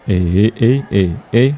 Ei, ei, ei, ei.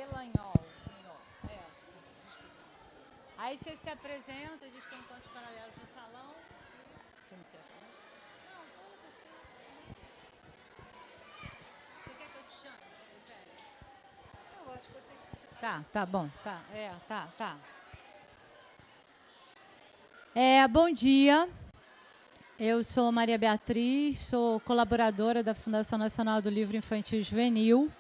Delanhol. Aí você se apresenta, diz que encontros paralelos no salão. Você não quer falar? Não, fala você. Você quer que eu te chame? Não, acho que você... Tá bom. Tá. Bom dia. Eu sou Maria Beatriz, sou colaboradora da Fundação Nacional do Livro Infantil e Juvenil.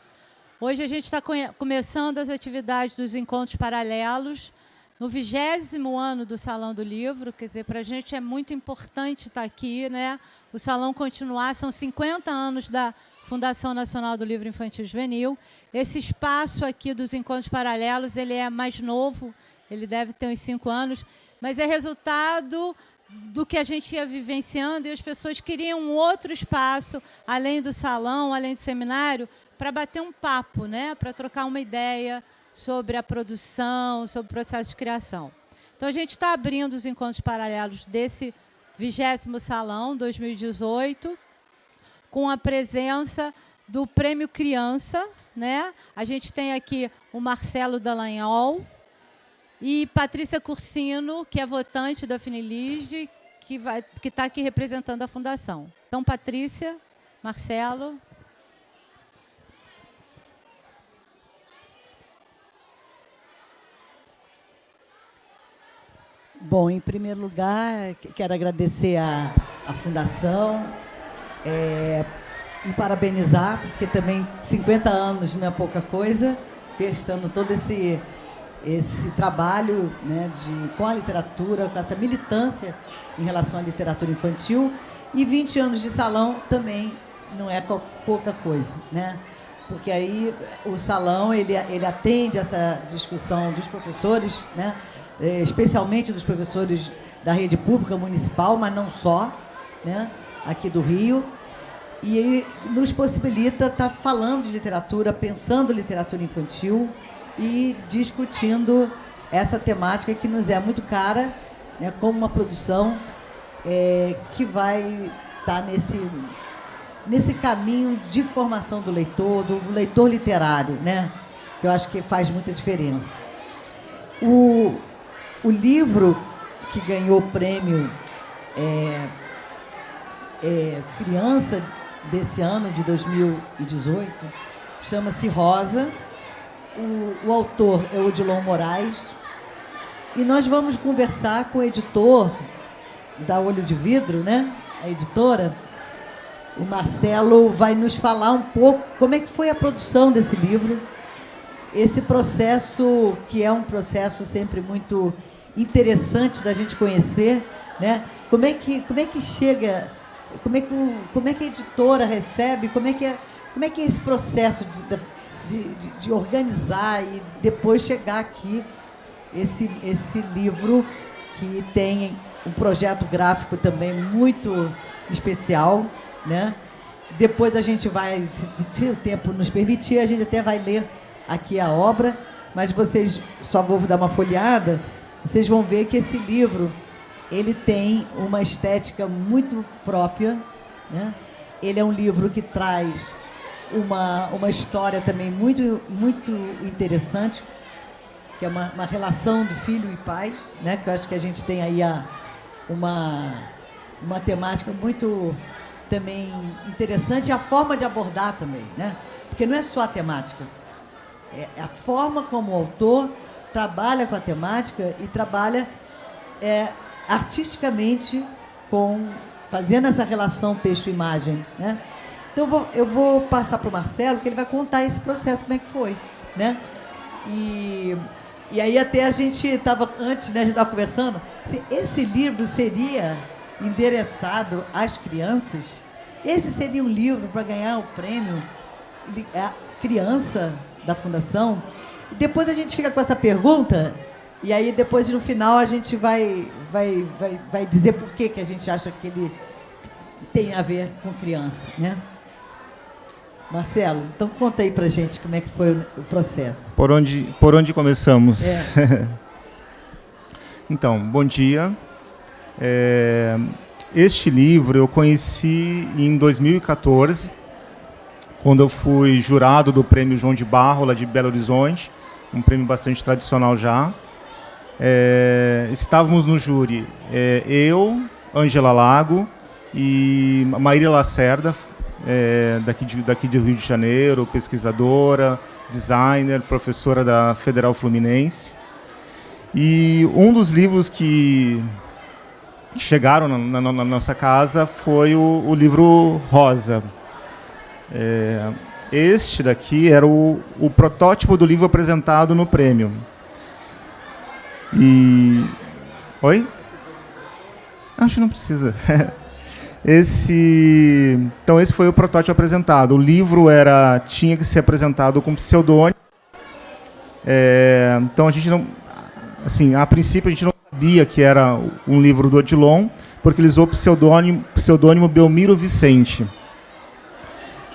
Hoje a gente está começando as atividades dos encontros paralelos, no 20º ano do Salão do Livro. Quer dizer, para a gente é muito importante estar aqui, né? O salão continuar, são 50 anos da Fundação Nacional do Livro Infantil e Juvenil. Esse espaço aqui dos encontros paralelos, ele é mais novo, ele deve ter uns 5 anos, mas é resultado do que a gente ia vivenciando, e as pessoas queriam um outro espaço, além do salão, além do seminário, para bater um papo, né? Para trocar uma ideia sobre a produção, sobre o processo de criação. Então, a gente está abrindo os encontros paralelos desse 20º Salão, 2018, com a presença do Prêmio Criança, né? A gente tem aqui o Marcelo Dallagnol, e Patrícia Cursino, que é votante da Finilige, que está aqui representando a Fundação. Então, Patrícia, Marcelo. Bom, em primeiro lugar, quero agradecer à Fundação e parabenizar, porque também 50 anos não é pouca coisa, prestando todo esse trabalho, né, com a literatura, com essa militância em relação à literatura infantil, e 20 anos de salão também não é pouca coisa, né? Porque aí o salão ele atende essa discussão dos professores, né, especialmente dos professores da rede pública municipal, mas não só, né, aqui do Rio, e nos possibilita estar falando de literatura, pensando literatura infantil, e discutindo essa temática que nos é muito cara, né, como uma produção que vai estar nesse caminho de formação do leitor literário, né, que eu acho que faz muita diferença. O livro que ganhou o prêmio Criança desse ano, de 2018, chama-se Rosa. O autor é o Odilon Moraes, e nós vamos conversar com o editor da Olho de Vidro, né? A editora. O Marcelo vai nos falar um pouco como é que foi a produção desse livro, esse processo que é um processo sempre muito interessante da gente conhecer, né? Como é que chega, como é que a editora recebe, como é que é esse processo de organizar e depois chegar aqui esse livro, que tem um projeto gráfico também muito especial, né? Depois a gente vai, se o tempo nos permitir, a gente até vai ler aqui a obra, mas vocês, só vou dar uma folheada, vocês vão ver que esse livro ele tem uma estética muito própria, né? Ele é um livro que traz uma história também muito, muito interessante, que é uma relação do filho e pai, né? Que eu acho que a gente tem aí uma temática muito também interessante, e a forma de abordar também, né? Porque não é só a temática, é a forma como o autor trabalha com a temática e trabalha artisticamente fazendo essa relação texto-imagem, né? Então, eu vou passar para o Marcelo, que ele vai contar esse processo, como é que foi, né? E aí até a gente estava, antes, né, a gente estava conversando, se esse livro seria endereçado às crianças, esse seria um livro para ganhar o prêmio Criança da Fundação. E depois a gente fica com essa pergunta, e aí depois, no final, a gente vai dizer por que a gente acha que ele tem a ver com criança, né? Marcelo, então conta aí pra gente como é que foi o processo. Por onde começamos? Então, bom dia. Este livro eu conheci em 2014, quando eu fui jurado do Prêmio João de Barro, lá de Belo Horizonte, um prêmio bastante tradicional já. Estávamos no júri, eu, Ângela Lago e Maíra Lacerda, daqui do Rio de Janeiro, pesquisadora, designer, professora da Federal Fluminense. E um dos livros que chegaram na nossa casa foi o livro Rosa. Este daqui era o protótipo do livro apresentado no prêmio. Oi? Acho que não precisa. Então esse foi o protótipo apresentado. O livro tinha que ser apresentado com pseudônimo. Então a gente não, assim, a princípio a gente não sabia que era um livro do Odilon, porque ele usou o pseudônimo Belmiro Vicente.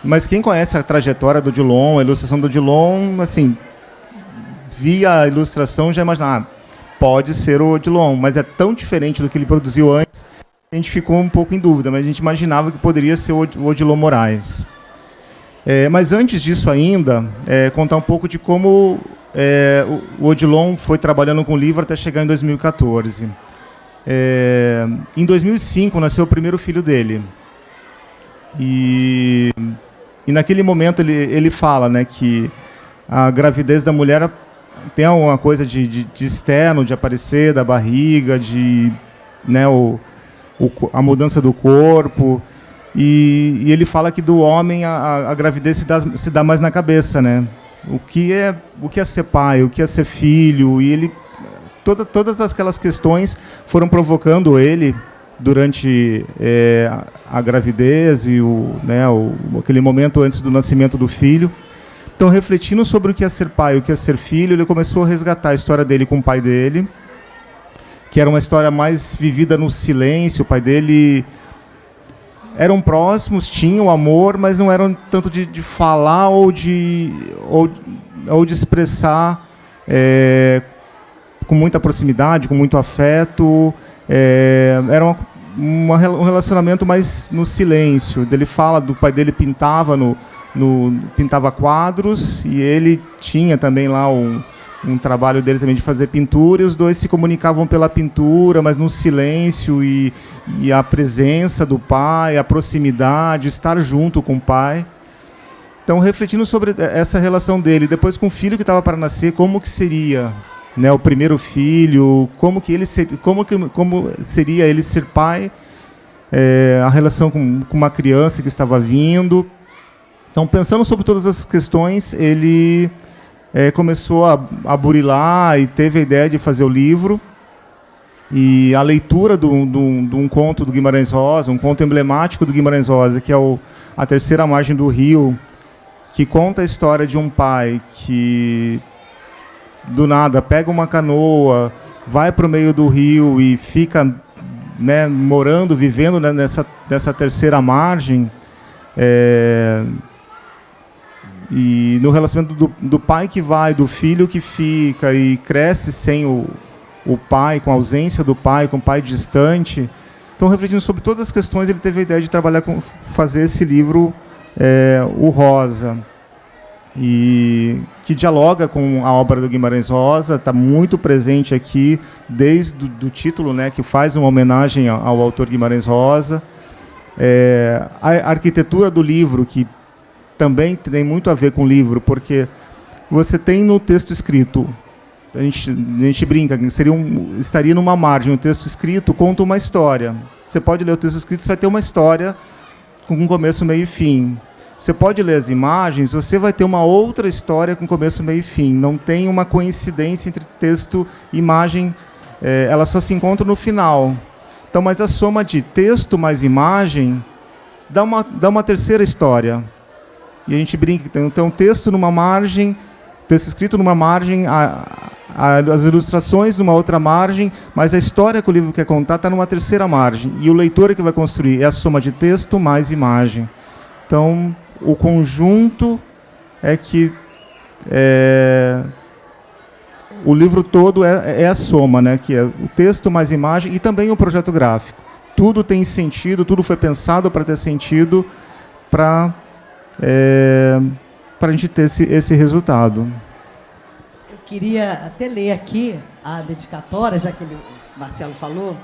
Mas quem conhece a trajetória do Odilon, a ilustração do Odilon, assim, via a ilustração já imaginava, pode ser o Odilon, mas é tão diferente do que ele produziu antes, a gente ficou um pouco em dúvida, mas a gente imaginava que poderia ser o Odilon Moraes. Mas antes disso ainda, contar um pouco de como o Odilon foi trabalhando com o livro até chegar em 2014. Em 2005 nasceu o primeiro filho dele. E naquele momento ele fala, né, que a gravidez da mulher tem alguma coisa de externo, de aparecer da barriga, né, a mudança do corpo. E ele fala que do homem a gravidez se dá mais na cabeça, né? O que é ser pai, o que é ser filho. E todas aquelas questões foram provocando ele durante a gravidez e aquele momento antes do nascimento do filho. Então, refletindo sobre o que é ser pai, o que é ser filho, ele começou a resgatar a história dele com o pai dele, que era uma história mais vivida no silêncio. O pai dele eram próximos, tinham amor, mas não eram tanto de falar ou de expressar com muita proximidade, com muito afeto. Era um relacionamento mais no silêncio. Ele fala do pai dele pintava pintava quadros, e ele tinha também lá um trabalho dele também de fazer pintura, e os dois se comunicavam pela pintura, mas no silêncio, e a presença do pai, a proximidade, estar junto com o pai. Então, refletindo sobre essa relação dele, depois com o filho que estava para nascer, como que seria, né, o primeiro filho, como seria ele ser pai, a relação com uma criança que estava vindo. Então, pensando sobre todas essas questões, ele começou a burilar e teve a ideia de fazer o livro. E a leitura de um conto do Guimarães Rosa, um conto emblemático do Guimarães Rosa, que é A Terceira Margem do Rio, que conta a história de um pai que, do nada, pega uma canoa, vai para o meio do rio e fica, né, morando, vivendo, né, nessa terceira margem. E no relacionamento do pai que vai, do filho que fica e cresce sem o pai, com a ausência do pai, com o pai distante. Então, refletindo sobre todas as questões, ele teve a ideia de fazer esse livro, o Rosa, e que dialoga com a obra do Guimarães Rosa, está muito presente aqui, desde do título, né, que faz uma homenagem ao autor Guimarães Rosa. A arquitetura do livro, que também tem muito a ver com o livro, porque você tem no texto escrito, a gente brinca, estaria numa margem, o texto escrito conta uma história. Você pode ler o texto escrito, você vai ter uma história com um começo, meio e fim. Você pode ler as imagens, você vai ter uma outra história com começo, meio e fim. Não tem uma coincidência entre texto e imagem, elas só se encontram no final. Então, mas a soma de texto mais imagem dá uma terceira história. E a gente brinca, então, texto numa margem, texto escrito numa margem, as ilustrações numa outra margem, mas a história que o livro quer contar está numa terceira margem. E o leitor que vai construir é a soma de texto mais imagem. Então, o conjunto é que o livro todo é a soma, né? Que é o texto mais imagem e também o projeto gráfico. Tudo tem sentido, tudo foi pensado para ter sentido, para para a gente ter esse resultado. Eu queria até ler aqui a dedicatória, já que o Marcelo falou.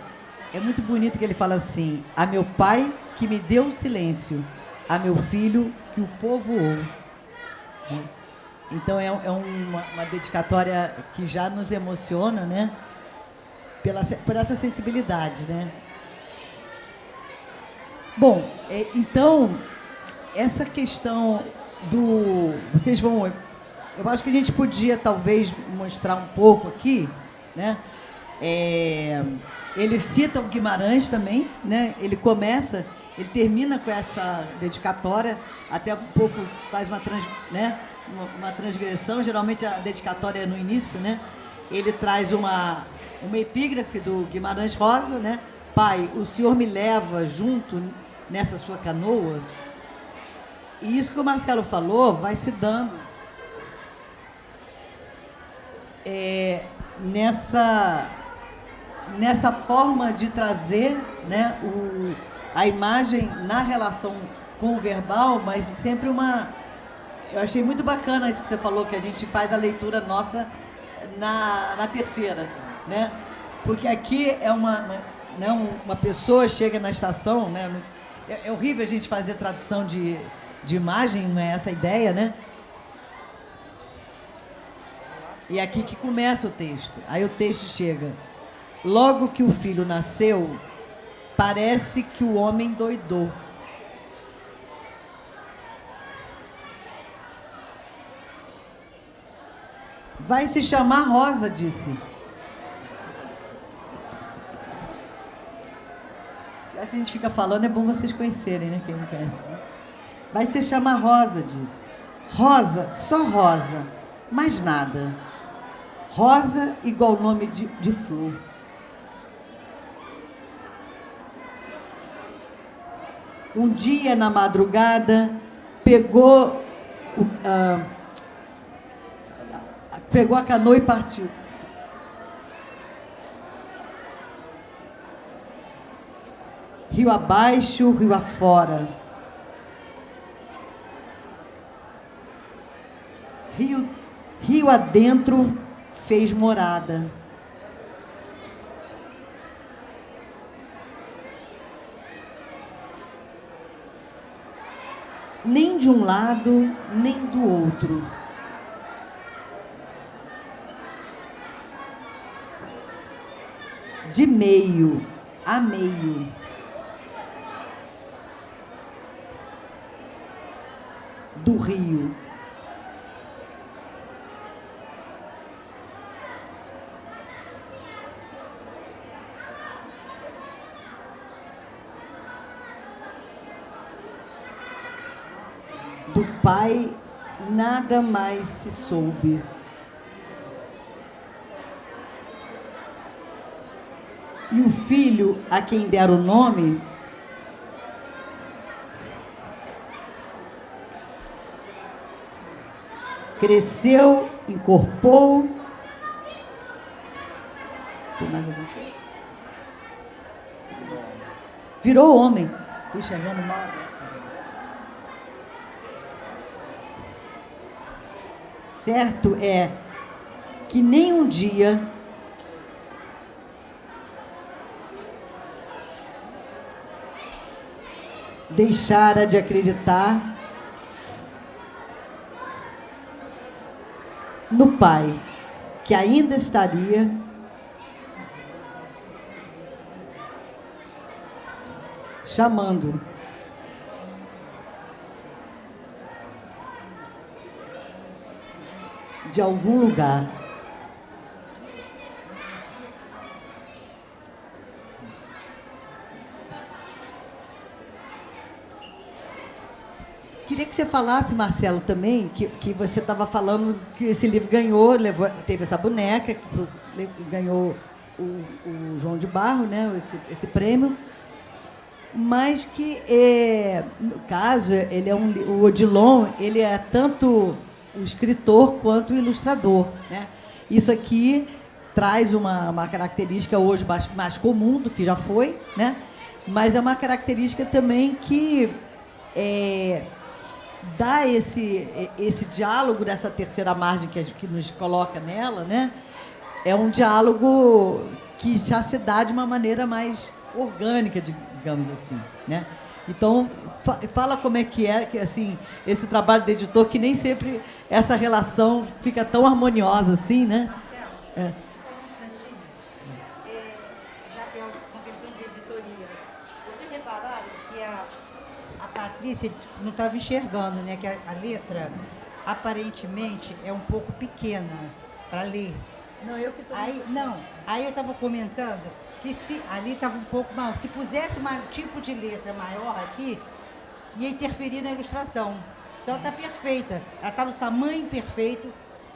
É muito bonito que ele fala assim: a meu pai que me deu o silêncio, a meu filho que o povoou. Então é uma dedicatória que já nos emociona, né? Por essa sensibilidade, né? Bom, então essa questão vocês vão... Eu acho que a gente podia talvez mostrar um pouco aqui, né? Ele cita o Guimarães também, né? Ele termina com essa dedicatória, até um pouco faz uma transgressão. Geralmente a dedicatória é no início, né? Ele traz uma epígrafe do Guimarães Rosa, né? Pai, o senhor me leva junto nessa sua canoa? E isso que o Marcelo falou vai se dando nessa forma de trazer, né, a imagem na relação com o verbal, mas sempre eu achei muito bacana isso que você falou, que a gente faz a leitura nossa na terceira, né? Porque aqui é uma pessoa chega na estação, né? É horrível a gente fazer tradução de imagem, não é essa a ideia, né? E aqui que começa o texto. Aí o texto chega: logo que o filho nasceu, parece que o homem doidou. Vai se chamar Rosa, disse. Acho que a gente fica falando, é bom vocês conhecerem, né? Quem não conhece. Vai se chamar Rosa, disse. Rosa, só Rosa, mais nada. Rosa igual nome de flor. Um dia, na madrugada, pegou a canoa e partiu. Rio abaixo, rio afora. Rio adentro fez morada. Nem de um lado, nem do outro. De meio a meio. Do rio. Do pai nada mais se soube. E o filho a quem deram o nome cresceu, incorporou. Tem mais alguma coisa? Virou homem. Estou enxergando mal. Certo é que nem um dia deixara de acreditar no pai, que ainda estaria chamando. De algum lugar. Queria que você falasse, Marcelo, também, que você estava falando que esse livro ganhou, teve essa boneca, ganhou o João de Barro, né, esse prêmio, mas que, no caso, o Odilon, ele é tanto o escritor quanto o ilustrador, né? Isso aqui traz uma característica hoje mais comum do que já foi, né? Mas é uma característica também que dá esse diálogo dessa terceira margem que nos coloca nela, né? É um diálogo que já se dá de uma maneira mais orgânica, digamos assim, né? Então, fala como é que assim, esse trabalho do editor, que nem sempre essa relação fica tão harmoniosa assim, né? É. Já que é uma questão de editoria, vocês repararam que a Patrícia não estava enxergando, né? Que a letra, aparentemente, é um pouco pequena para ler. Não, eu que estou... Aí eu estava comentando que ali estava um pouco mal. Se pusesse um tipo de letra maior aqui, ia interferir na ilustração. Então ela está perfeita, ela está no tamanho perfeito,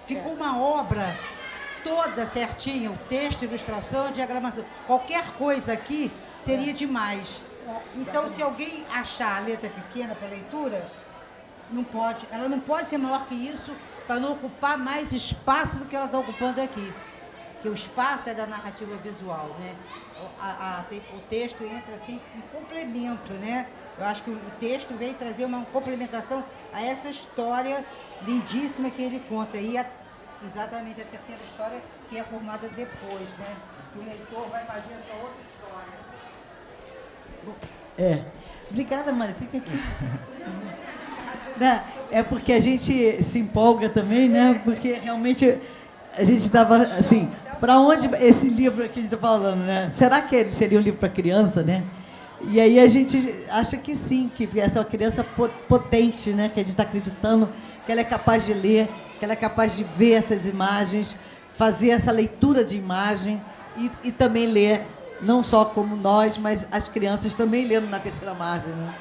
ficou uma obra toda certinha, o texto, a ilustração, a diagramação. Qualquer coisa aqui seria demais. Então, se alguém achar a letra pequena para leitura, não pode, ela não pode ser maior que isso para não ocupar mais espaço do que ela está ocupando aqui. Porque o espaço é da narrativa visual, né? O texto entra assim em complemento, né? Eu acho que o texto vem trazer uma complementação a essa história lindíssima que ele conta. E exatamente a terceira história que é formada depois, né? Que o leitor vai fazer essa outra história. Obrigada, Mari. Fica aqui. Não, é porque a gente se empolga também, né? Porque realmente a gente estava assim, para onde esse livro que a gente está falando, né? Será que ele seria um livro para criança, né? E aí a gente acha que sim, que essa é uma criança potente, né? Que a gente está acreditando que ela é capaz de ler, que ela é capaz de ver essas imagens, fazer essa leitura de imagem e também ler, não só como nós, mas as crianças também lendo na terceira margem, né?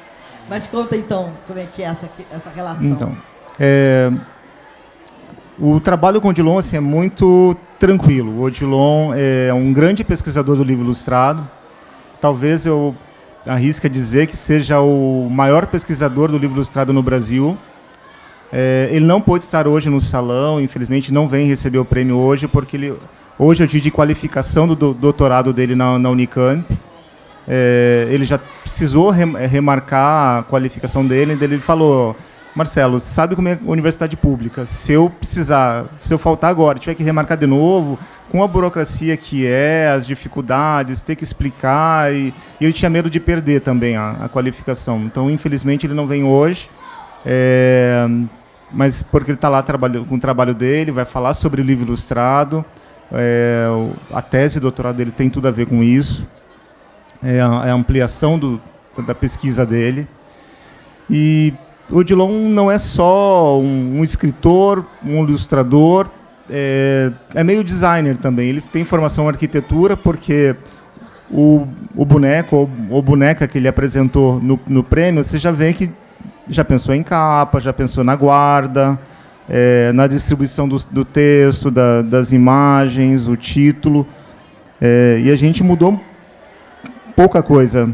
Mas conta então como é que é essa relação. Então, o trabalho com o Odilon assim, é muito tranquilo. O Odilon é um grande pesquisador do livro ilustrado. Talvez eu arrisque a dizer que seja o maior pesquisador do livro ilustrado no Brasil. Ele não pôde estar hoje no salão, infelizmente não vem receber o prêmio hoje, porque hoje é o dia de qualificação do doutorado dele na Unicamp. Ele já precisou remarcar a qualificação dele, ele falou: Marcelo, sabe como é a universidade pública? Se eu faltar agora, tiver que remarcar de novo, com a burocracia que as dificuldades, ter que explicar, e ele tinha medo de perder também a qualificação. Então, infelizmente, ele não vem hoje, mas porque ele está lá com o trabalho dele, vai falar sobre o livro ilustrado, a tese de doutorado dele tem tudo a ver com isso. É a ampliação da pesquisa dele. E o Odilon não é só um escritor, um ilustrador, é meio designer também. Ele tem formação em arquitetura, porque o boneco ou boneca que ele apresentou no prêmio, você já vê que já pensou em capa, já pensou na guarda, na distribuição do texto, das imagens, o título. E a gente mudou pouca coisa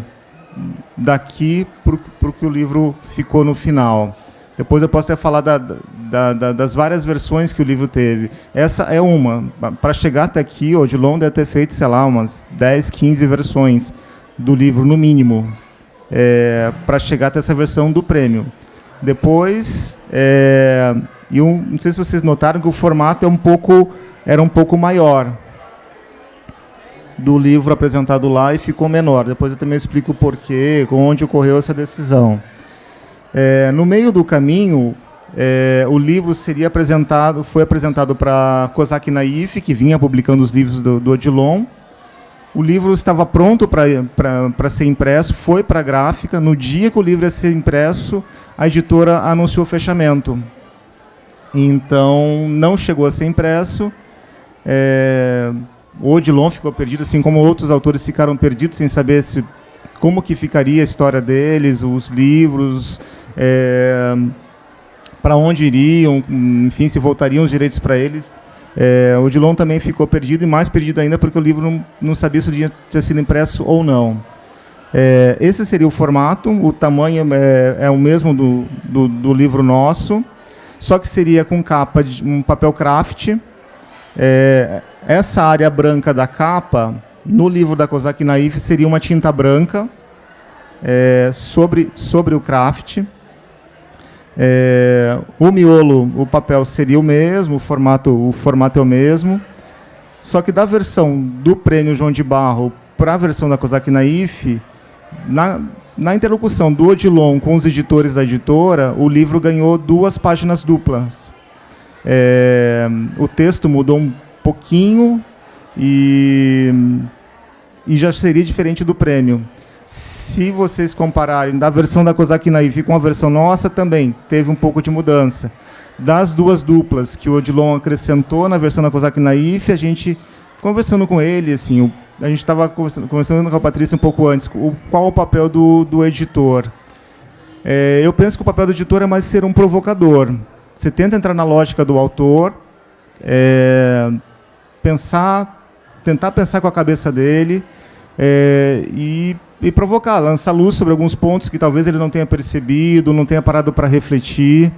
daqui para o que o livro ficou no final. Depois eu posso até falar das várias versões que o livro teve. Essa é uma. Para chegar até aqui, o Odilon deve ter feito, sei lá, umas 10, 15 versões do livro, no mínimo, para chegar até essa versão do prêmio. Depois, não sei se vocês notaram que o formato era um pouco maior do livro apresentado lá e ficou menor. Depois eu também explico o porquê, onde ocorreu essa decisão. No meio do caminho, o livro foi apresentado para Kozak Naif, que vinha publicando os livros do Odilon. O livro estava pronto para ser impresso, foi para a gráfica. No dia que o livro ia ser impresso, a editora anunciou o fechamento. Então, não chegou a ser impresso. O Odilon ficou perdido, assim como outros autores ficaram perdidos, sem saber como que ficaria a história deles, os livros, para onde iriam, enfim, se voltariam os direitos para eles. O Odilon também ficou perdido, e mais perdido ainda porque o livro não sabia se o dia tinha sido impresso ou não. Esse seria o formato, o tamanho é o mesmo do livro nosso, só que seria com capa de um papel craft. Essa área branca da capa, no livro da Kozak Naif, seria uma tinta branca sobre o craft. O miolo, o papel seria o mesmo, o formato é o mesmo, só que da versão do Prêmio João de Barro para a versão da Kozak Naif, na interlocução do Odilon com os editores da editora, o livro ganhou 2 páginas duplas. O texto mudou um pouquinho e já seria diferente do prêmio. Se vocês compararem da versão da Kozak Naif com a versão nossa, também teve um pouco de mudança. Das 2 duplas que o Odilon acrescentou na versão da Kozak Naif, a gente, conversando com ele, assim, a gente estava conversando com a Patrícia um pouco antes, qual o papel do editor. Eu penso que o papel do editor é mais ser um provocador. Você tenta entrar na lógica do autor, tentar pensar com a cabeça dele e provocar, lançar luz sobre alguns pontos que talvez ele não tenha percebido, não tenha parado para refletir.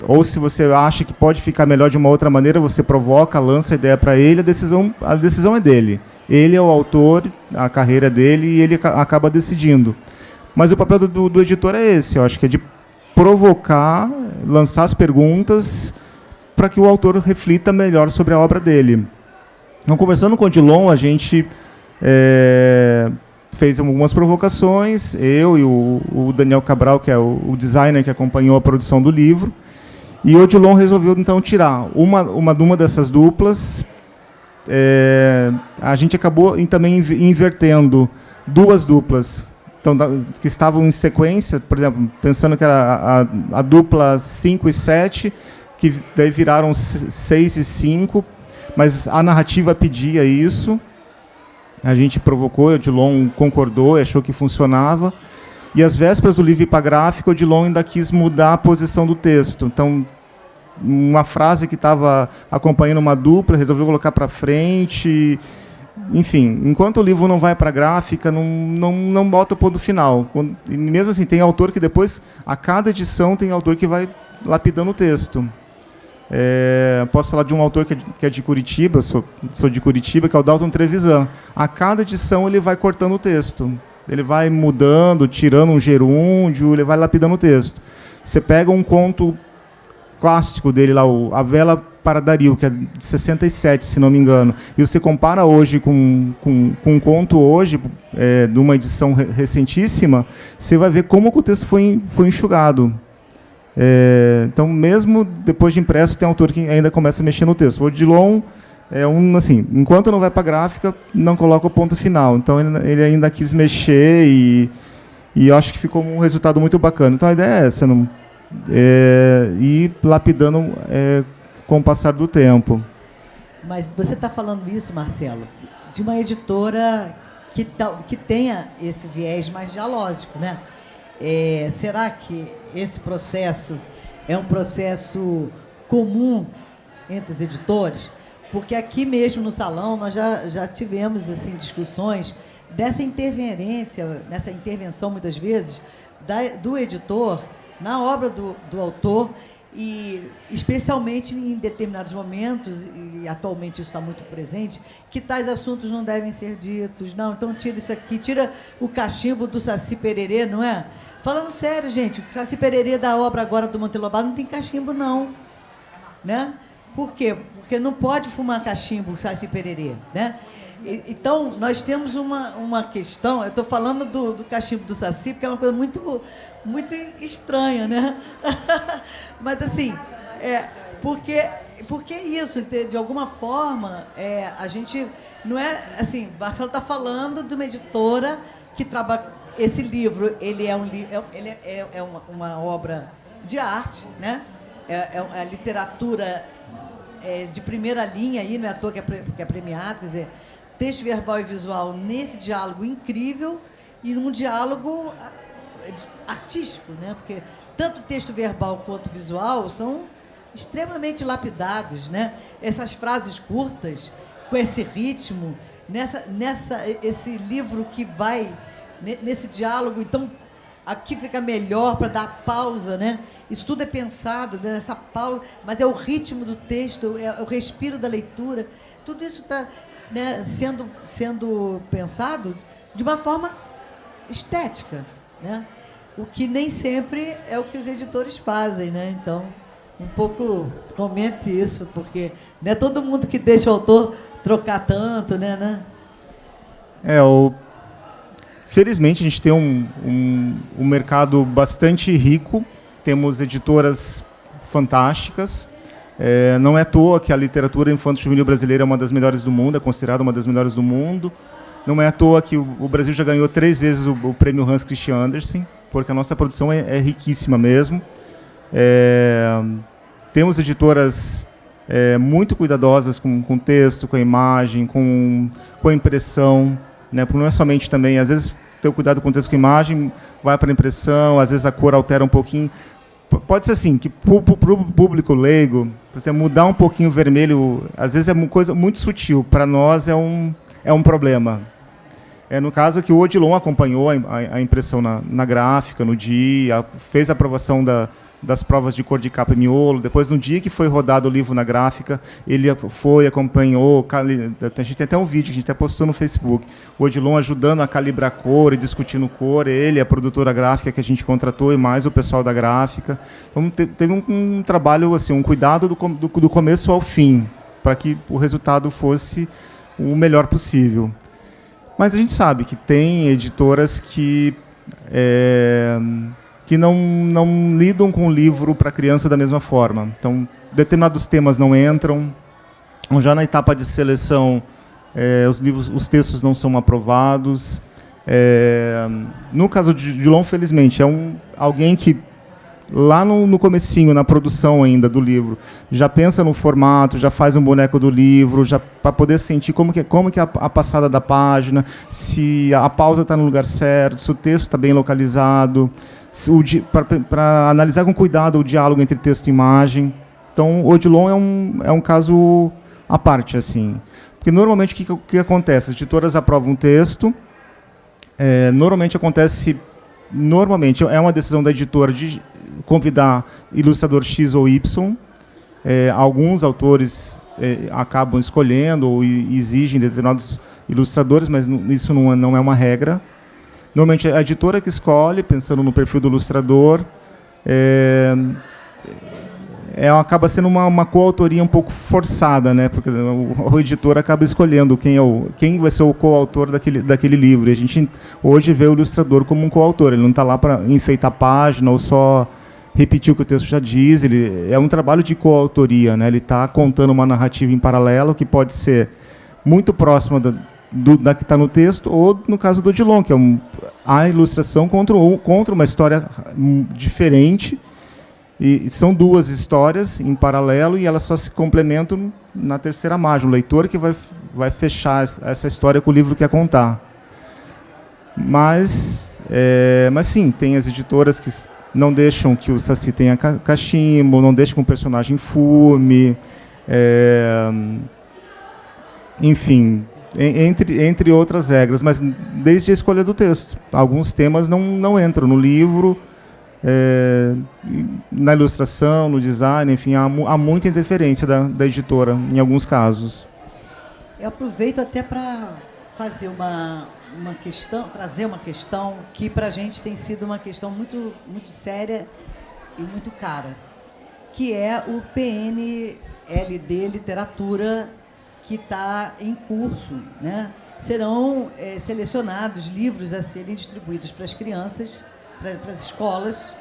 Ou se você acha que pode ficar melhor de uma outra maneira, você provoca, lança a ideia para ele, a decisão é dele. Ele é o autor, a carreira dele, e ele acaba decidindo. Mas o papel do editor é esse, eu acho que é de provocar, lançar as perguntas para que o autor reflita melhor sobre a obra dele. Então, conversando com o Odilon, a gente fez algumas provocações, eu e o Daniel Cabral, que é o designer que acompanhou a produção do livro, e o Odilon resolveu, então, tirar uma dessas duplas. A gente acabou também invertendo 2 duplas então, que estavam em sequência, por exemplo, pensando que era a dupla 5 e 7, que daí viraram 6 e 5, mas a narrativa pedia isso. A gente provocou, o Odilon concordou, achou que funcionava. E às vésperas do livro ir para gráfico, o Odilon ainda quis mudar a posição do texto. Então, uma frase que estava acompanhando uma dupla, resolveu colocar para frente. Enfim, enquanto o livro não vai para a gráfica, não bota o ponto final. E mesmo assim, tem autor que depois, a cada edição, tem autor que vai lapidando o texto. Posso falar de um autor que é de Curitiba, sou de Curitiba, que é o Dalton Trevisan. A cada edição ele vai cortando o texto. Ele vai mudando, tirando um gerúndio, ele vai lapidando o texto. Você pega um conto clássico dele lá, A Vela para Dario, que é de 67, se não me engano, e você compara hoje com um conto hoje, de uma edição recentíssima, você vai ver como o texto foi enxugado. Então, mesmo depois de impresso, tem autor que ainda começa a mexer no texto. O Odilon é assim, enquanto não vai para a gráfica, não coloca o ponto final. Então, ele ainda quis mexer e eu acho que ficou um resultado muito bacana. Então, a ideia é essa, ir lapidando com o passar do tempo. Mas você está falando isso, Marcelo, de uma editora que tenha esse viés mais dialógico, né? Será que esse processo é um processo comum entre os editores? Porque aqui mesmo no salão nós já tivemos assim, discussões dessa intervenção, muitas vezes, do editor na obra do autor, e especialmente em determinados momentos, e atualmente isso está muito presente, que tais assuntos não devem ser ditos. Não, então tira isso aqui, tira o cachimbo do Saci Pererê, não é? Falando sério, gente, o Saci Pererê da obra agora do Monteiro Lobato não tem cachimbo, não. Né? Por quê? Porque não pode fumar cachimbo, Saci Pererê, né? Então, nós temos uma questão, eu estou falando do cachimbo do Saci, porque é uma coisa muito, muito estranha, né? Mas, assim, porque isso, de alguma forma, a gente não é, assim, Marcelo está falando de uma editora que trabalha, esse livro, ele é uma obra de arte, né? É a literatura de primeira linha, aí, não é à toa que é premiado, quer dizer, texto verbal e visual nesse diálogo incrível e num diálogo artístico, né? Porque tanto texto verbal quanto visual são extremamente lapidados, né? Essas frases curtas, com esse ritmo, esse livro que vai nesse diálogo, então aqui fica melhor para dar pausa, né? Isso tudo é pensado nessa pausa, mas é o ritmo do texto, é o respiro da leitura, tudo isso está, né, sendo pensado de uma forma estética, né? o que nem sempre é o que os editores fazem, né? Então, um pouco comente isso, porque não é todo mundo que deixa o autor trocar tanto, né? Felizmente a gente tem um mercado bastante rico, temos editoras fantásticas. Não é à toa que a literatura infanto-juvenil brasileira é uma das melhores do mundo, é considerada uma das melhores do mundo. Não é à toa que o Brasil já ganhou 3 vezes o prêmio Hans Christian Andersen, porque a nossa produção é riquíssima mesmo. Temos editoras muito cuidadosas com o texto, com a imagem, com a impressão, né? Porque não é somente também, às vezes, ter o cuidado com o texto com a imagem, vai para a impressão, às vezes a cor altera um pouquinho. Pode ser assim, que para o público leigo, você mudar um pouquinho o vermelho, às vezes é uma coisa muito sutil, para nós é um problema. No caso que o Odilon acompanhou a impressão na gráfica, no dia, fez a aprovação das provas de cor de capa e miolo, depois no dia que foi rodado o livro na gráfica, ele acompanhou, a gente tem até um vídeo que a gente até postou no Facebook, o Odilon ajudando a calibrar cor e discutindo cor, ele, a produtora gráfica que a gente contratou e mais o pessoal da gráfica. Então teve um trabalho, assim, um cuidado do começo ao fim, para que o resultado fosse o melhor possível. Mas a gente sabe que tem editoras que não lidam com o livro para criança da mesma forma. Então, determinados temas não entram. Já na etapa de seleção, os textos não são aprovados. No caso de Odilon, felizmente, alguém que, lá no comecinho, na produção ainda do livro, já pensa no formato, já faz um boneco do livro, já para poder sentir como que é a passada da página, se a pausa está no lugar certo, se o texto está bem localizado, para analisar com cuidado o diálogo entre texto e imagem. Então, o Odilon é um caso à parte, assim. Porque, normalmente, o que acontece? As editoras aprovam um texto, normalmente é uma decisão da editora de convidar ilustrador X ou Y. Alguns autores acabam escolhendo ou exigem determinados ilustradores, mas isso não é uma regra. Normalmente é a editora que escolhe, pensando no perfil do ilustrador. Acaba sendo uma coautoria um pouco forçada, né? Porque o editor acaba escolhendo quem vai ser o coautor daquele livro. E a gente hoje vê o ilustrador como um coautor. Ele não está lá para enfeitar a página ou só repetir o que o texto já diz. É um trabalho de coautoria, né? Ele está contando uma narrativa em paralelo que pode ser muito próxima da que está no texto, ou no caso do Odilon, que é a ilustração contra uma história diferente, e são 2 histórias em paralelo, e elas só se complementam na terceira margem, o leitor que vai fechar essa história que o livro quer contar. Mas sim, tem as editoras que não deixam que o Saci tenha cachimbo, não deixam que o personagem fume, enfim, entre outras regras, mas desde a escolha do texto. Alguns temas não entram no livro, na ilustração, no design, enfim, há muita interferência da editora, em alguns casos. Eu aproveito até para fazer trazer uma questão que para a gente tem sido uma questão muito, muito séria e muito cara, que é o PNLD Literatura, que está em curso, né? Serão selecionados livros a serem distribuídos para as crianças, para as escolas,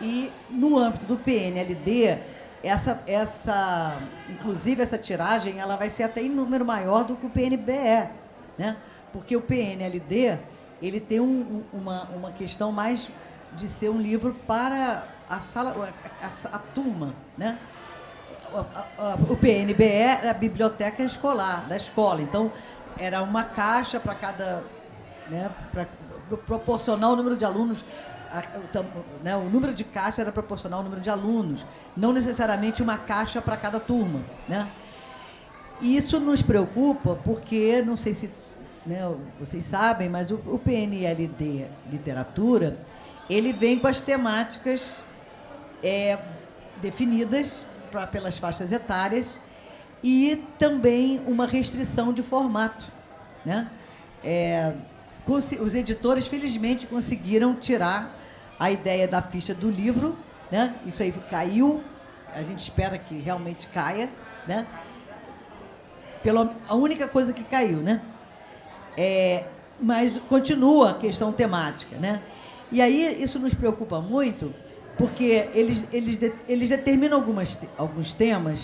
e no âmbito do PNLD, inclusive essa tiragem, ela vai ser até em número maior do que o PNBE, né? Porque o PNLD ele tem uma questão mais de ser um livro para a turma, né? O PNBE era a biblioteca escolar, da escola. Então, era uma caixa para cada... né, para proporcionar o número de alunos, o número de caixa era proporcional ao número de alunos, não necessariamente uma caixa para cada turma, né? E isso nos preocupa porque, não sei se vocês sabem, mas o PNLD Literatura, ele vem com as temáticas definidas pelas faixas etárias e também uma restrição de formato, né? Os editores, felizmente, conseguiram tirar a ideia da ficha do livro, né? Isso aí caiu, a gente espera que realmente caia, né? A única coisa que caiu, né? Mas continua a questão temática, né? E aí isso nos preocupa muito, porque eles determinam alguns temas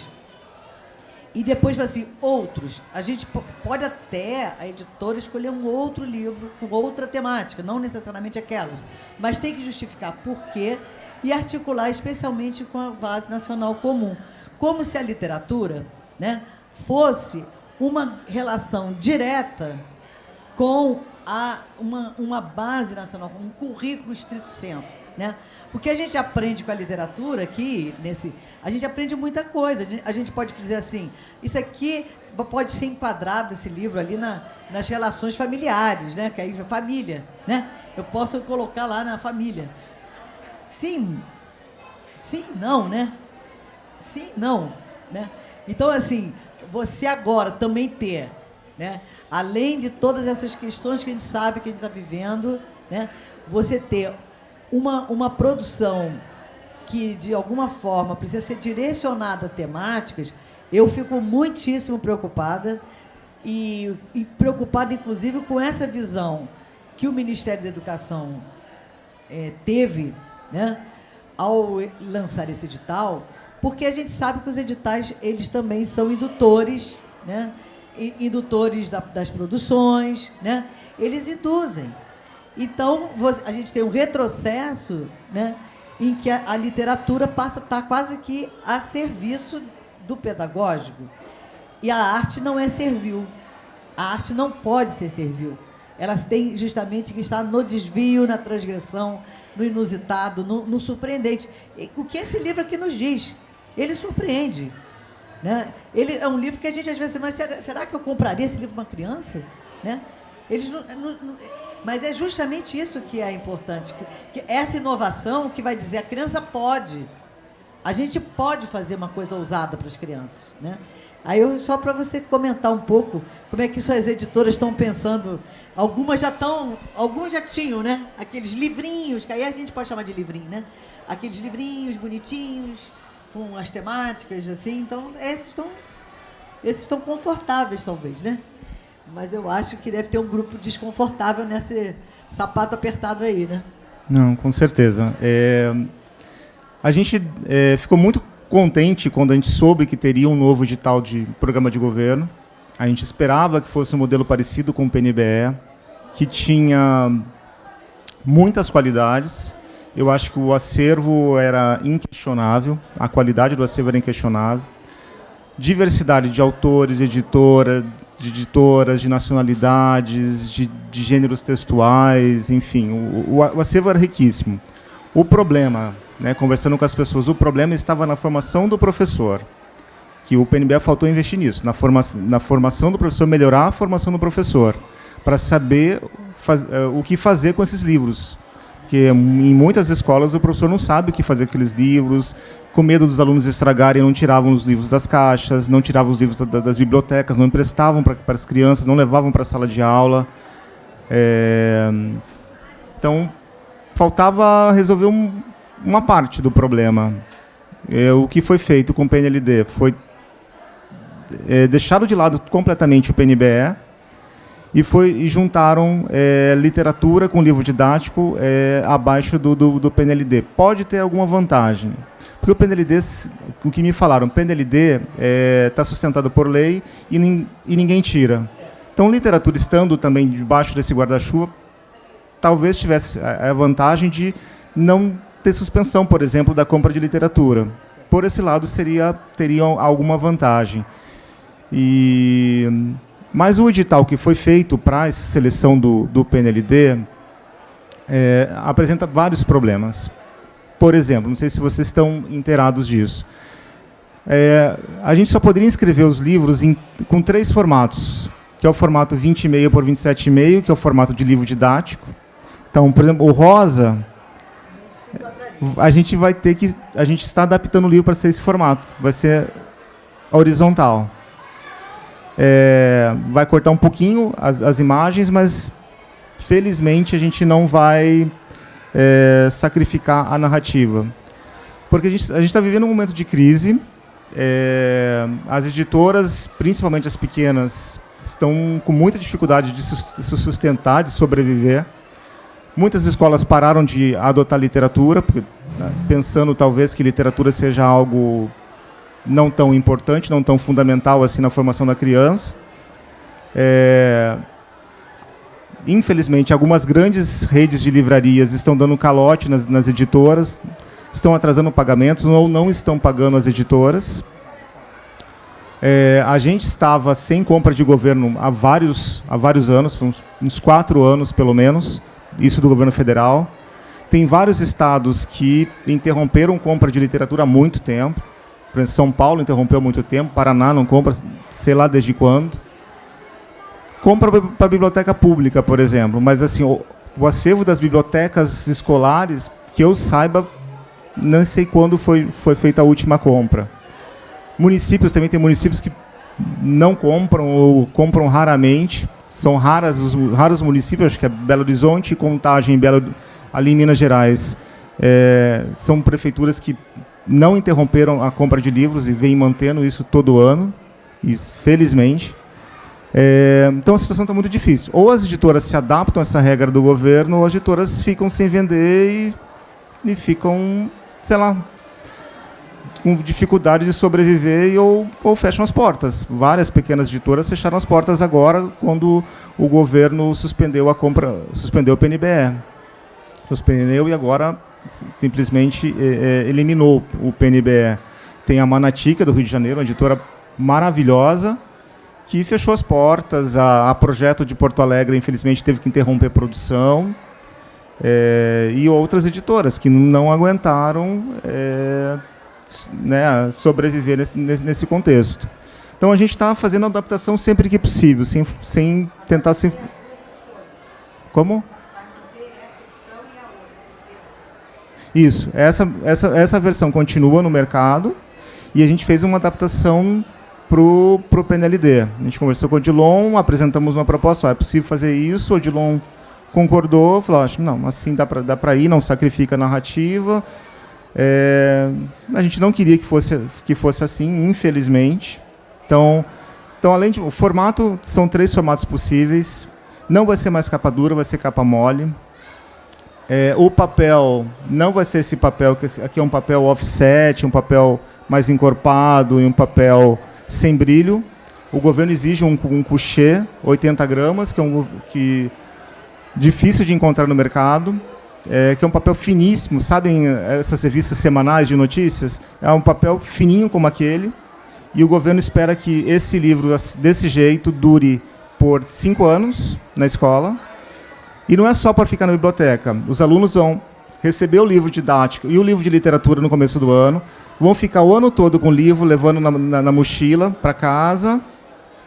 e depois, assim, outros. A gente pode até, a editora, escolher um outro livro com outra temática, não necessariamente aquelas, mas tem que justificar por quê e articular especialmente com a base nacional comum. Como se a literatura, né, fosse uma relação direta com uma base nacional, um currículo estrito sensu, né? O que a gente aprende com a literatura aqui, a gente aprende muita coisa. A gente pode dizer assim, isso aqui pode ser enquadrado, esse livro ali, nas relações familiares, né? Que aí é família, né? Eu posso colocar lá na família. Sim, não, né? Sim, não, né? Então, assim, você agora também ter, né, além de todas essas questões que a gente sabe que a gente está vivendo, né, você ter uma produção que, de alguma forma, precisa ser direcionada a temáticas, eu fico muitíssimo preocupada e preocupada, inclusive, com essa visão que o Ministério da Educação teve, né, ao lançar esse edital, porque a gente sabe que os editais, eles também são indutores, né, indutores das produções, né? Eles induzem. Então, a gente tem um retrocesso, né, em que a literatura passa a estar quase que a serviço do pedagógico. E a arte não é servil. A arte não pode ser servil. Ela tem justamente que estar no desvio, na transgressão, no inusitado, no surpreendente. O que esse livro aqui nos diz? Ele surpreende. Né? Ele é um livro que a gente às vezes, mas será que eu compraria esse livro para uma criança? Né? Mas é justamente isso que é importante, que essa inovação que vai dizer a criança pode, a gente pode fazer uma coisa ousada para as crianças. Né? Aí só para você comentar um pouco como é que as editoras estão pensando. Algumas já tinham, né? Aqueles livrinhos, que aí a gente pode chamar de livrinho, né? Aqueles livrinhos bonitinhos, com as temáticas, assim, então esses estão confortáveis, talvez, né? Mas eu acho que deve ter um grupo desconfortável nesse sapato apertado aí, né? Não, com certeza. A gente ficou muito contente quando a gente soube que teria um novo edital de programa de governo. A gente esperava que fosse um modelo parecido com o PNBE, que tinha muitas qualidades. Eu acho que o acervo era inquestionável, a qualidade do acervo era inquestionável. Diversidade de autores, de editoras, de nacionalidades, de gêneros textuais, enfim, o acervo era riquíssimo. O problema, né, conversando com as pessoas, o problema estava na formação do professor, que o PNBE faltou investir nisso, na formação do professor, melhorar a formação do professor, para saber o que fazer com esses livros. Porque em muitas escolas o professor não sabe o que fazer com aqueles livros, com medo dos alunos estragarem, não tiravam os livros das caixas, não tiravam os livros das bibliotecas, não emprestavam para as crianças, não levavam para a sala de aula. Então, faltava resolver uma parte do problema. O que foi feito com o PNLD foi deixaram de lado completamente o PNBE, e juntaram literatura com livro didático abaixo do PNLD. Pode ter alguma vantagem, porque o PNLD, o que me falaram, o PNLD está sustentado por lei e ninguém tira. Então, literatura estando também debaixo desse guarda-chuva, talvez tivesse a vantagem de não ter suspensão, por exemplo, da compra de literatura. Por esse lado, teria alguma vantagem. Mas o edital que foi feito para a seleção do PNLD apresenta vários problemas. Por exemplo, não sei se vocês estão inteirados disso. A gente só poderia inscrever os livros com 3 formatos, que é o formato 20,5 por 27,5, que é o formato de livro didático. Então, por exemplo, o rosa, a gente está adaptando o livro para ser esse formato, vai ser horizontal. Vai cortar um pouquinho as imagens, mas felizmente a gente não vai sacrificar a narrativa. Porque a gente está vivendo um momento de crise, as editoras, principalmente as pequenas, estão com muita dificuldade de se sustentar, de sobreviver. Muitas escolas pararam de adotar literatura, porque, pensando talvez que literatura seja algo não tão importante, não tão fundamental assim na formação da criança. Infelizmente, algumas grandes redes de livrarias estão dando calote nas editoras, estão atrasando pagamentos ou não estão pagando as editoras. A gente estava sem compra de governo há vários anos, uns 4 anos pelo menos, isso do governo federal. Tem vários estados que interromperam compra de literatura há muito tempo. Por exemplo, São Paulo interrompeu há muito tempo, Paraná não compra, sei lá desde quando. Compra para a biblioteca pública, por exemplo, mas assim, o acervo das bibliotecas escolares, que eu saiba, não sei quando foi feita a última compra. Municípios, também tem municípios que não compram ou compram raramente. São raros municípios, acho que é Belo Horizonte e Contagem, ali em Minas Gerais. São prefeituras que não interromperam a compra de livros e vêm mantendo isso todo ano, felizmente. Então a situação está muito difícil. Ou as editoras se adaptam a essa regra do governo, ou as editoras ficam sem vender e ficam, sei lá, com dificuldade de sobreviver ou fecham as portas. Várias pequenas editoras fecharam as portas agora, quando o governo suspendeu a compra, suspendeu o PNBE. Suspendeu e agora simplesmente eliminou o PNBE. Tem a Manatica, do Rio de Janeiro, uma editora maravilhosa, que fechou as portas. A Projeto de Porto Alegre, infelizmente, teve que interromper a produção. E outras editoras que não aguentaram sobreviver nesse contexto. Então, a gente está fazendo a adaptação sempre que possível, sem tentar... Como? Isso. Essa versão continua no mercado e a gente fez uma adaptação para o PNLD. A gente conversou com o Odilon, apresentamos uma proposta, é possível fazer isso, o Odilon concordou, falou, não, assim dá para ir, não sacrifica a narrativa. A gente não queria que fosse assim, infelizmente. Então, além de... O formato, são 3 formatos possíveis. Não vai ser mais capa dura, vai ser capa mole. O papel não vai ser esse papel, que aqui é um papel offset, um papel mais encorpado e um papel sem brilho. O governo exige um couché, 80 gramas, que difícil de encontrar no mercado. Que é um papel finíssimo, sabem essas revistas semanais de notícias? É um papel fininho como aquele, e o governo espera que esse livro, desse jeito, dure por 5 anos na escola, e não é só para ficar na biblioteca. Os alunos vão receber o livro didático e o livro de literatura no começo do ano, vão ficar o ano todo com o livro, levando na mochila para casa,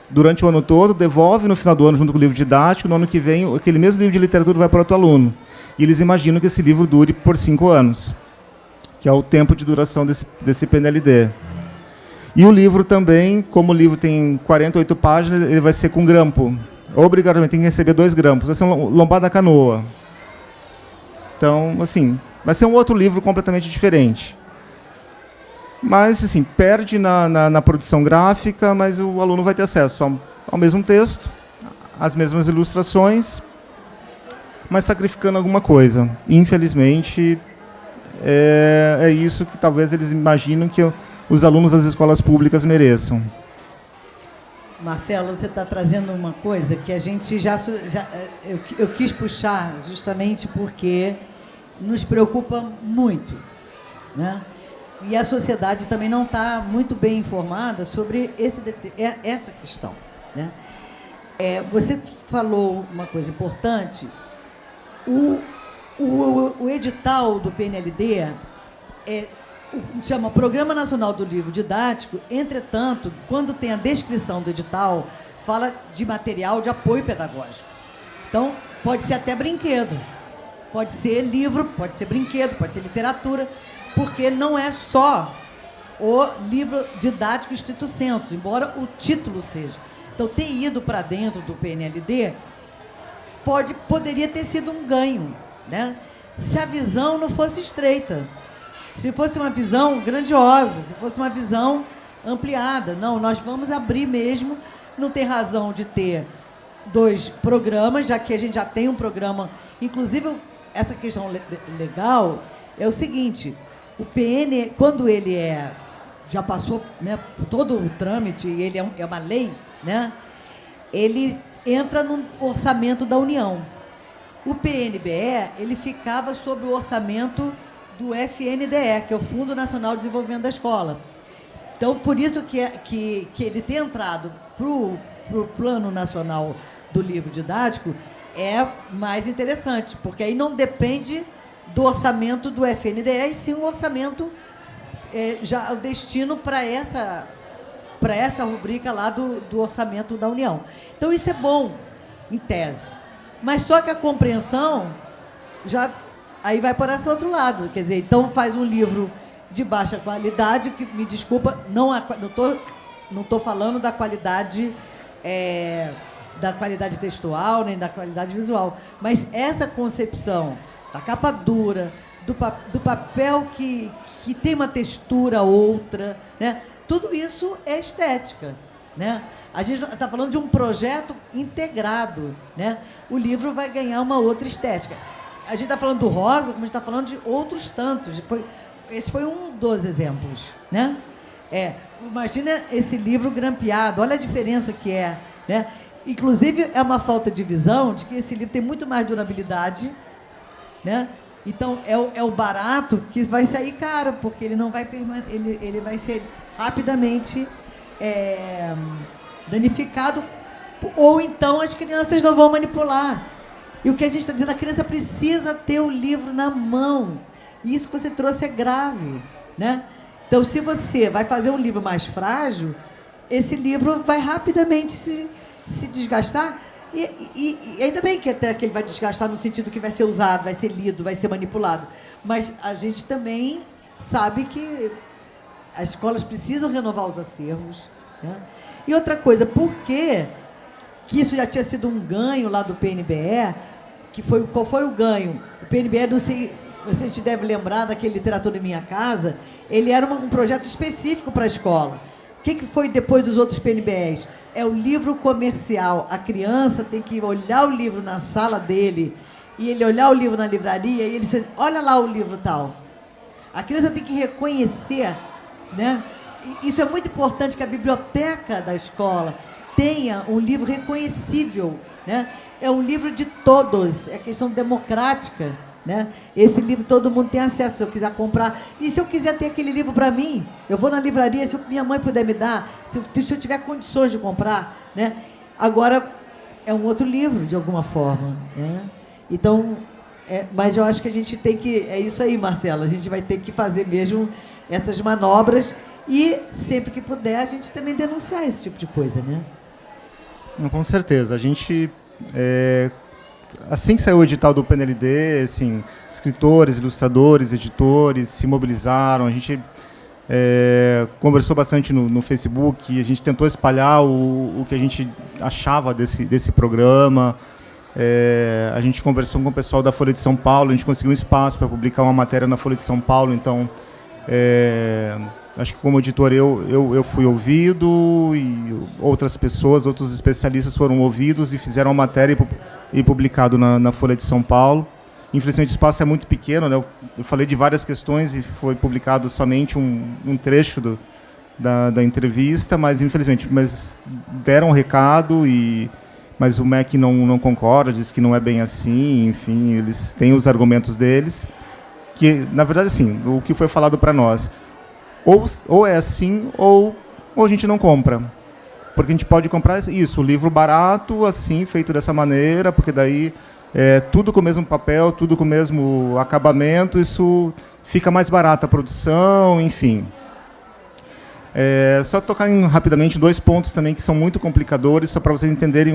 durante o ano todo, devolve no final do ano junto com o livro didático, no ano que vem, aquele mesmo livro de literatura vai para outro aluno. E eles imaginam que esse livro dure por 5 anos, que é o tempo de duração desse PNLD. E o livro também, como o livro tem 48 páginas, ele vai ser com grampo. Obrigatoriamente tem que receber 2 grampos. Vai ser um lombada canoa. Então, assim, vai ser um outro livro completamente diferente. Mas, assim, perde na produção gráfica, mas o aluno vai ter acesso ao mesmo texto, às mesmas ilustrações, mas sacrificando alguma coisa. Infelizmente, é isso que talvez eles imaginam que os alunos das escolas públicas mereçam. Marcelo, você está trazendo uma coisa que a gente eu quis puxar justamente porque nos preocupa muito, né? E a sociedade também não está muito bem informada sobre essa questão, né? Você falou uma coisa importante. O edital do PNLD chama Programa Nacional do Livro Didático. Entretanto, quando tem a descrição do edital, fala de material de apoio pedagógico. Então, pode ser até brinquedo, pode ser livro, pode ser brinquedo, pode ser literatura, porque não é só o livro didático estrito sensu, embora o título seja. Então, ter ido para dentro do PNLD poderia ter sido um ganho, né? se a visão não fosse estreita. Se fosse uma visão grandiosa, se fosse uma visão ampliada. Não, nós vamos abrir mesmo. Não tem razão de ter 2 programas, já que a gente já tem um programa. Inclusive, essa questão legal é o seguinte, o PN, quando ele já passou, né, por todo o trâmite, ele é uma lei, né, ele entra no orçamento da União. O PNBE, ele ficava sob o orçamento do FNDE, que é o Fundo Nacional de Desenvolvimento da Escola. Então, por isso que ele ter entrado para o Plano Nacional do Livro Didático é mais interessante, porque aí não depende do orçamento do FNDE, e sim o orçamento, já o destino para essa rubrica lá do orçamento da União. Então, isso é bom, em tese. Mas só que a compreensão já aí vai para esse outro lado. Quer dizer, então faz um livro de baixa qualidade, que, me desculpa, não estou falando da qualidade textual, nem da qualidade visual, mas essa concepção da capa dura, do papel que tem uma textura outra, né? Tudo isso é estética, né? A gente está falando de um projeto integrado, né? O livro vai ganhar uma outra estética. A gente está falando do rosa, como a gente está falando de outros tantos. Esse foi um dos exemplos, né? Imagina esse livro grampeado, olha a diferença que é, né? Inclusive, é uma falta de visão de que esse livro tem muito mais durabilidade, né? Então, é o barato que vai sair caro, porque ele não vai ele vai ser rapidamente danificado, ou então as crianças não vão manipular. E o que a gente está dizendo, a criança precisa ter o livro na mão. E isso que você trouxe é grave, né? Então, se você vai fazer um livro mais frágil, esse livro vai rapidamente se desgastar. E ainda bem que até que ele vai desgastar no sentido que vai ser usado, vai ser lido, vai ser manipulado. Mas a gente também sabe que as escolas precisam renovar os acervos, né? E outra coisa, por que isso já tinha sido um ganho lá do PNBE? Qual foi o ganho? O PNBE, não sei, você te deve lembrar daquele Literatura em Minha Casa, ele era um projeto específico para a escola. O que foi depois dos outros PNBEs? É o livro comercial. A criança tem que olhar o livro na sala dele, e ele olhar o livro na livraria, e ele diz, olha lá o livro tal. A criança tem que reconhecer, né? Isso é muito importante, que a biblioteca da escola tenha um livro reconhecível, né? É um livro de todos, é questão democrática, né? Esse livro todo mundo tem acesso, se eu quiser comprar. E se eu quiser ter aquele livro para mim, eu vou na livraria, se minha mãe puder me dar, se eu tiver condições de comprar, né? Agora, é um outro livro, de alguma forma, né? Então, mas eu acho que a gente tem que... É isso aí, Marcela, a gente vai ter que fazer mesmo essas manobras e, sempre que puder, a gente também denunciar esse tipo de coisa, né? Com certeza. A gente... assim que saiu o edital do PNLD, assim, escritores, ilustradores, editores se mobilizaram, a gente conversou bastante no Facebook, a gente tentou espalhar o que a gente achava desse programa, a gente conversou com o pessoal da Folha de São Paulo, a gente conseguiu um espaço para publicar uma matéria na Folha de São Paulo, então acho que como editor eu fui ouvido e outras pessoas, outros especialistas foram ouvidos e fizeram uma matéria e publicado na Folha de São Paulo. Infelizmente o espaço é muito pequeno, né? Eu falei de várias questões e foi publicado somente um trecho da entrevista, mas infelizmente deram um recado, mas o MEC não concorda, diz que não é bem assim, enfim, eles têm os argumentos deles, que na verdade assim, o que foi falado para nós, ou é assim, ou a gente não compra. Porque a gente pode comprar isso, o livro barato, assim, feito dessa maneira, porque daí tudo com o mesmo papel, tudo com o mesmo acabamento, isso fica mais barata a produção, enfim. Só tocar rapidamente em 2 pontos também que são muito complicadores, só para vocês entenderem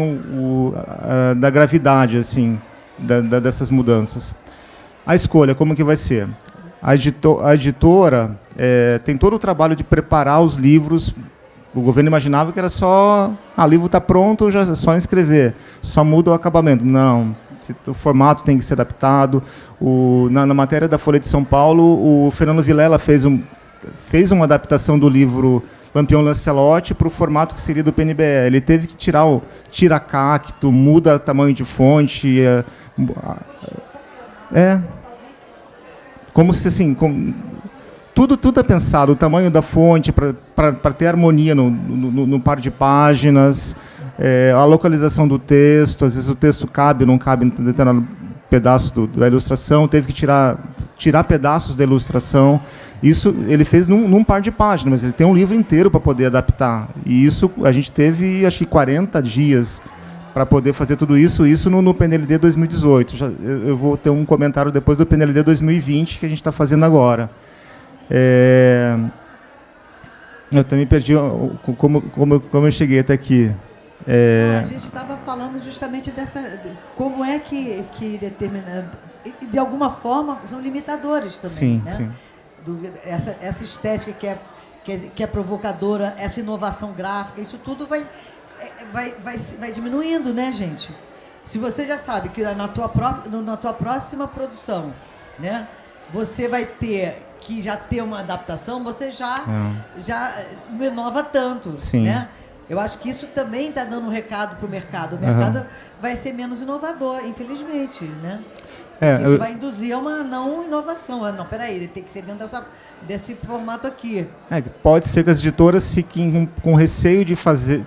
da gravidade, assim, dessas mudanças. A escolha, como que vai ser? A editora tem todo o trabalho de preparar os livros. O governo imaginava que era só... o livro está pronto, já é só inscrever, só muda o acabamento. Não, o formato tem que ser adaptado. Na matéria da Folha de São Paulo, o Fernando Vilela fez uma adaptação do livro Lampião Lancelotti para o formato que seria do PNBE. Ele teve que tirar o tira-cacto, muda o tamanho de fonte. Como se assim... Tudo é pensado, o tamanho da fonte, para ter harmonia no par de páginas, a localização do texto, às vezes o texto cabe ou não cabe em determinado pedaço da ilustração, teve que tirar pedaços da ilustração. Isso ele fez num par de páginas, mas ele tem um livro inteiro para poder adaptar. E isso a gente teve, acho que 40 dias para poder fazer tudo isso no PNLD 2018. Eu vou ter um comentário depois do PNLD 2020, que a gente está fazendo agora. Eu também perdi como eu cheguei até aqui. A gente estava falando justamente como é que determinado, de alguma forma são limitadores também, sim, né? Sim. Essa estética que é provocadora, essa inovação gráfica, isso tudo vai diminuindo, né, gente? Se você já sabe que na tua próxima produção, né, você vai ter que já ter uma adaptação, você já não inova tanto, sim, né? Eu acho que isso também está dando um recado para o mercado. O mercado vai ser menos inovador, infelizmente, né? Isso vai induzir a uma não inovação. Não, peraí, ele tem que ser dentro desse formato aqui. Pode ser que as editoras fiquem com receio de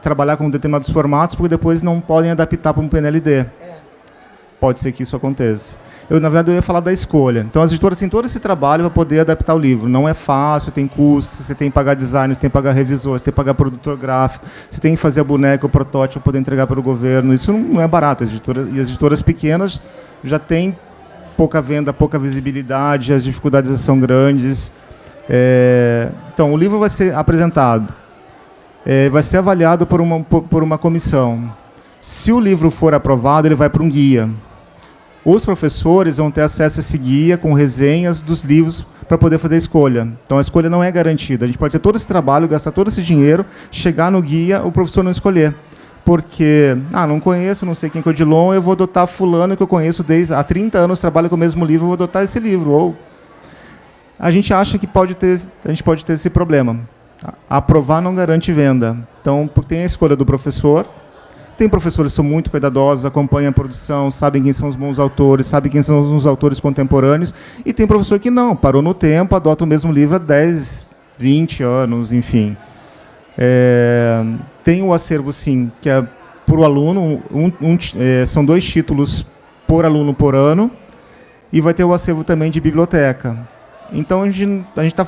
trabalhar com determinados formatos, porque depois não podem adaptar para um PNLD. Pode ser que isso aconteça. Na verdade, eu ia falar da escolha. Então, as editoras têm todo esse trabalho para poder adaptar o livro. Não é fácil, tem custos, você tem que pagar designers, você tem que pagar revisor, você tem que pagar produtor gráfico, você tem que fazer a boneca, o protótipo, para poder entregar para o governo. Isso não é barato. As editoras pequenas já têm pouca venda, pouca visibilidade, as dificuldades são grandes. Então, o livro vai ser apresentado, vai ser avaliado por uma comissão. Se o livro for aprovado, ele vai para um guia. Os professores vão ter acesso a esse guia com resenhas dos livros para poder fazer a escolha. Então, a escolha não é garantida. A gente pode ter todo esse trabalho, gastar todo esse dinheiro, chegar no guia, o professor não escolher. Porque, não conheço, não sei quem é o Odilon, eu vou adotar fulano que eu conheço há 30 anos, trabalho com o mesmo livro, eu vou adotar esse livro. Ou a gente acha que a gente pode ter esse problema. Aprovar não garante venda. Então, tem a escolha do professor. Tem professores que são muito cuidadosos, acompanham a produção, sabem quem são os bons autores, sabem quem são os autores contemporâneos. E tem professor que não, parou no tempo, adota o mesmo livro há 10, 20 anos, enfim. Tem o acervo, sim, que é por aluno, são 2 títulos por aluno por ano, e vai ter o acervo também de biblioteca. Então, a gente está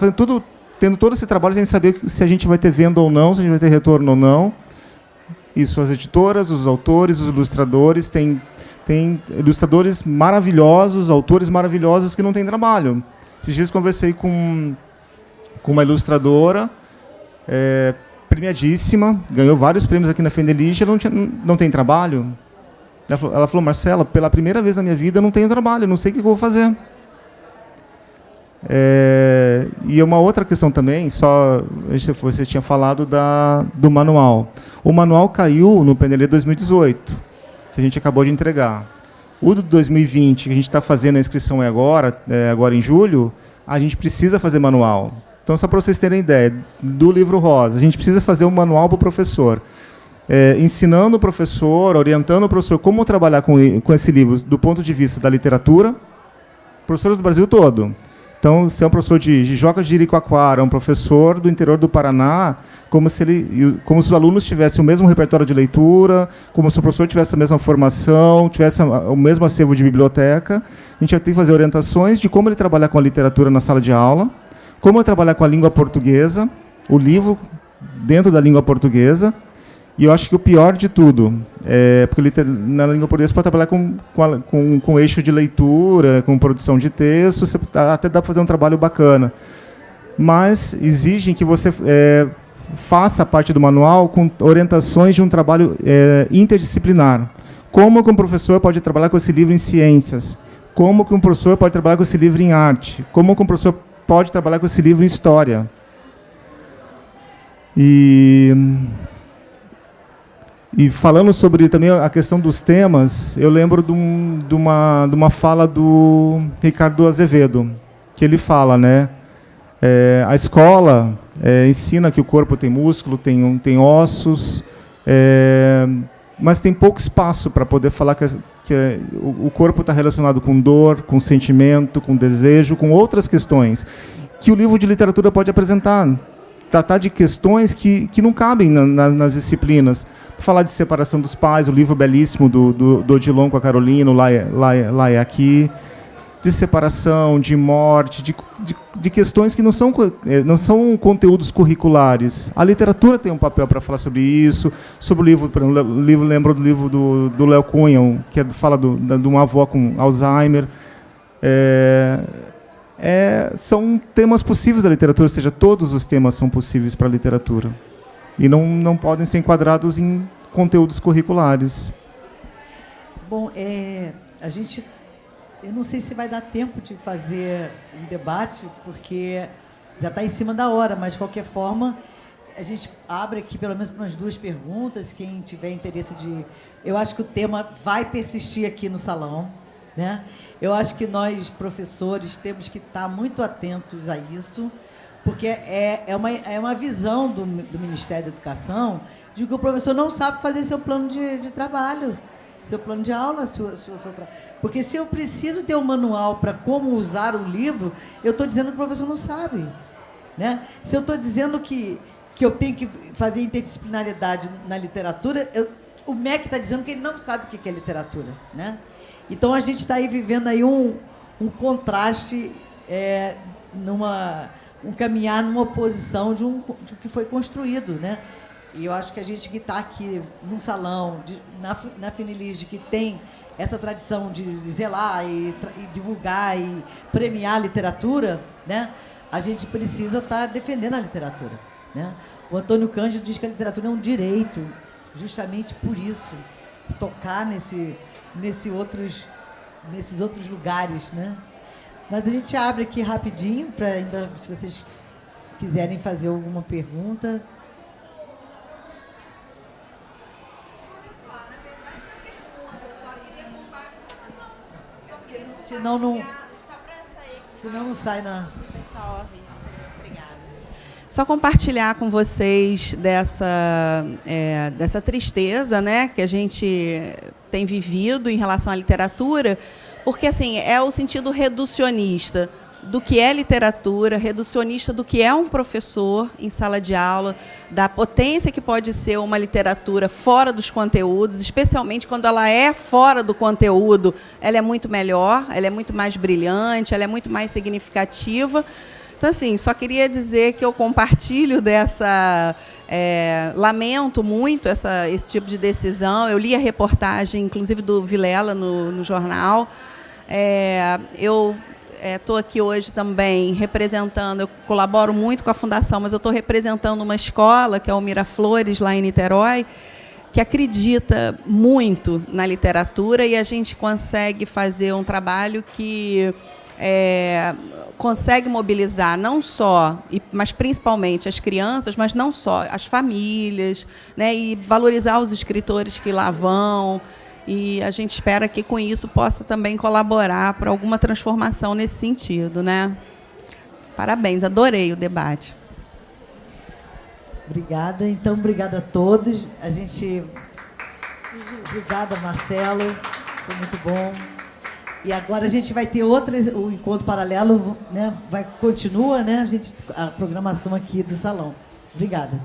tendo todo esse trabalho sem saber se a gente vai ter venda ou não, se a gente vai ter retorno ou não. Isso, as editoras, os autores, os ilustradores, tem ilustradores maravilhosos, autores maravilhosos que não têm trabalho. Esses dias conversei com uma ilustradora, premiadíssima, ganhou vários prêmios aqui na Fendelige, ela não tem trabalho. Ela falou, Marcela, pela primeira vez na minha vida eu não tenho trabalho, não sei o que eu vou fazer. E uma outra questão também, você tinha falado do manual. O manual caiu no PNLD 2018, que a gente acabou de entregar. O do 2020, que a gente está fazendo a inscrição agora em julho, a gente precisa fazer manual. Então, só para vocês terem ideia, do livro rosa, a gente precisa fazer um manual para o professor, ensinando o professor, orientando o professor como trabalhar com esse livro do ponto de vista da literatura, professores do Brasil todo. Então, se é um professor de Joca de Jericoacoara, um professor do interior do Paraná, como se os alunos tivessem o mesmo repertório de leitura, como se o professor tivesse a mesma formação, tivesse o mesmo acervo de biblioteca. A gente vai ter que fazer orientações de como ele trabalhar com a literatura na sala de aula, como ele trabalhar com a língua portuguesa, o livro dentro da língua portuguesa. E eu acho que o pior de tudo, porque na língua portuguesa você pode trabalhar com eixo de leitura, com produção de texto, até dá para fazer um trabalho bacana. Mas exigem que você faça parte do manual com orientações de um trabalho interdisciplinar. Como que um professor pode trabalhar com esse livro em ciências? Como que um professor pode trabalhar com esse livro em arte? Como que um professor pode trabalhar com esse livro em história? E falando sobre também a questão dos temas, eu lembro de uma fala do Ricardo Azevedo, que ele fala, né? A escola ensina que o corpo tem músculo, tem ossos, mas tem pouco espaço para poder falar que o corpo está relacionado com dor, com sentimento, com desejo, com outras questões que o livro de literatura pode apresentar, tratar de questões que não cabem nas disciplinas. Falar de separação dos pais, o livro belíssimo do Odilon com a Carolina, lá é aqui, de separação, de morte, de questões que não são conteúdos curriculares. A literatura tem um papel para falar sobre isso, sobre o livro, lembro do livro do Léo Cunha, que fala de uma avó com Alzheimer. São temas possíveis da literatura, ou seja, todos os temas são possíveis para a literatura. E não podem ser enquadrados em conteúdos curriculares. Bom, eu não sei se vai dar tempo de fazer um debate, porque já está em cima da hora, mas, de qualquer forma, a gente abre aqui pelo menos umas 2 perguntas, quem tiver interesse de... Eu acho que o tema vai persistir aqui no salão, né? Eu acho que nós, professores, temos que estar muito atentos a isso, porque é uma visão do Ministério da Educação de que o professor não sabe fazer seu plano de trabalho, seu plano de aula, porque se eu preciso ter um manual para como usar um livro, eu estou dizendo que o professor não sabe, né? Se eu estou dizendo que eu tenho que fazer interdisciplinaridade na literatura, o MEC está dizendo que ele não sabe o que é literatura, né? Então, a gente está aí vivendo aí um contraste, um caminhar numa oposição de que foi construído, né? E eu acho que a gente que está aqui num salão, na Finilige, que tem essa tradição de zelar e divulgar e premiar a literatura, né? A gente precisa estar defendendo a literatura, né? O Antônio Cândido diz que a literatura é um direito, justamente por isso, tocar nesses outros lugares, né? Mas a gente abre aqui rapidinho, para ainda, se vocês quiserem fazer alguma pergunta. Senão não sai na... Só compartilhar com vocês dessa tristeza, né, que a gente tem vivido em relação à literatura, porque assim, é o sentido reducionista do que é literatura, reducionista do que é um professor em sala de aula, da potência que pode ser uma literatura fora dos conteúdos, especialmente quando ela é fora do conteúdo, ela é muito melhor, ela é muito mais brilhante, ela é muito mais significativa. Então, assim, só queria dizer que eu compartilho dessa... lamento muito esse tipo de decisão. Eu li a reportagem, inclusive, do Vilela no jornal. Eu estou aqui hoje também representando, eu colaboro muito com a Fundação, mas eu estou representando uma escola, que é o Miraflores, lá em Niterói, que acredita muito na literatura, e a gente consegue fazer um trabalho que... consegue mobilizar não só, mas principalmente as crianças, mas não só as famílias, né, e valorizar os escritores que lá vão. E a gente espera que, com isso, possa também colaborar para alguma transformação nesse sentido, né? Parabéns, adorei o debate. Obrigada. Então, obrigada a todos. Obrigada, Marcelo. Foi muito bom. E agora a gente vai ter o encontro paralelo, né? Continua, né? A programação aqui do salão. Obrigada.